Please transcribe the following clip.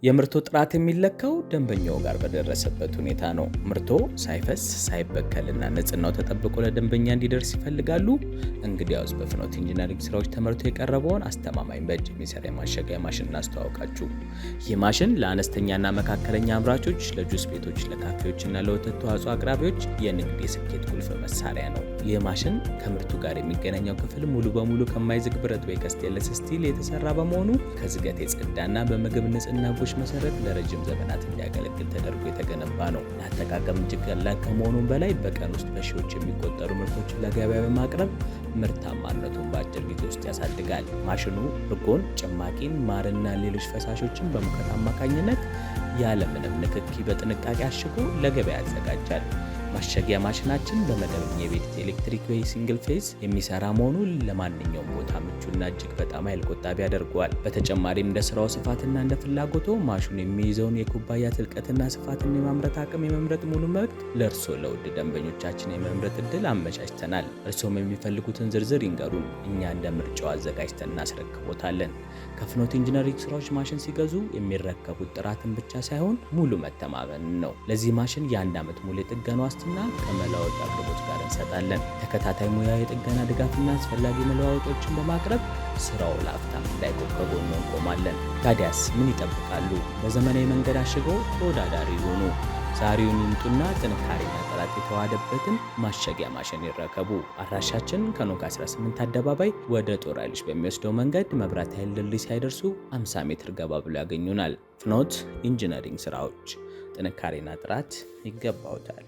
የምርቶ ጥራት የሚለካው ደንበኛው ጋር በደረሰበት ሁኔታ ነው። ምርቶ ሳይፈስ ሳይበከልና ንጽህናው ተጠብቆ ለደንበኛ እንዲደርስ ይፈልጋሉ? እንግዲያውስ በፍኖት ኢንጂነሪንግ ስራዎች ተመርቶ የቀረበውን አስተማማኝ በእጅ የሚሰራ የማሸጊያ ማሽን እናስተዋውቃችሁ። ይህ ማሽን ለአነስተኛና መካከለኛ አምራቾች፣ ለጁስ ቤቶች፣ ለካፌዎችና ለወተት ተዋጽኦ አቅራቢዎች የንግድ የስኬት ቁልፍ መሳሪያ ነው። ይህ ማሽን ከምርቱ ጋር የሚገናኘው ክፍል ሙሉ በሙሉ ከማይዝግ ብረት ወይ ከስቴንለስ ስቲል የተሰራ በመሆኑ ከዝገት የጸዳና በምግብ ንጽህና ህጎች መሰረት ለረጅም ዘመናት እንዲያገለግል ተደርጎ የተገነባ ነው። ለአጠቃቀም እጅግ ቀላል ከመሆኑም በላይ በቀን ውስጥ በሺዎች የሚቆጠሩ ምርቶችን ለገበያ በማቅረብ ምርታማነቱን በአጭር ጊዜ ውስጥ ያሳድጋል። ማሽኑ እርጎን፣ ጭማቂን፣ ማርና ሌሎች ፈሳሾችን በሙቀት አማካኝነት ያለምንም ንክኪ በጥንቃቄ አሽጎ ለገበያ ያዘጋጃል። ማሸጊያ ማሽናችን በመደበኛ የቤት ኤሌክትሪክ ወይ ሲንግል ፌዝ የሚሰራ መሆኑ ለማንኛውም ቦታ ምቹና እጅግ በጣም ኃይል ቆጣቢ ያደርገዋል። በተጨማሪም እንደ ስራው ስፋትና እንደ ፍላጎቶ ማሽኑ የሚይዘውን የኩባያ ትልቀትና ስፋትና የማምረት አቅም የመምረጥ ሙሉ መብት ለእርስዎ ለውድ ደንበኞቻችን የመምረጥ እድል አመቻችተናል። እርስዎም የሚፈልጉትን ዝርዝር ይንገሩን፣ እኛ እንደ ምርጫው አዘጋጅተን እናስረክቦታለን። ከፍኖት ኢንጂነሪንግ ስራዎች ማሽን ሲገዙ የሚረከቡት ጥራትን ብቻ ሳይሆን ሙሉ መተማመንን ነው። ለዚህ ማሽን የ1 ዓመት ሙሉ የጥገና ዋስትና ከመለዋወጫ አቅርቦት ጋር እንሰጣለን። ተከታታይ ሙያዊ የጥገና ድጋፍና አስፈላጊ መለዋወጦችን በማቅረብ ስራው ለአፍታም እንዳይቆም ከጎኑ እንቆማለን። ታዲያስ ምን ይጠብቃሉ? በዘመናዊ መንገድ አሽገው ተወዳዳሪ ይሁኑ። ዛሬውን ይምጡና ጥንካሬና ጥራት የተዋሃደበትን ማሸጊያ ማሽን ይረከቡ። አድራሻችን ከኖክ 18 አደባባይ ወደ ጦር ኃይሎች በሚወስደው መንገድ መብራት ኃይል ድልድይ ሳይደርሱ 50 ሜትር ገባ ብሎ ያገኙናል። ፍኖት ኢንጂነሪንግ ስራዎች፣ ጥንካሬና ጥራት ይገባውታል።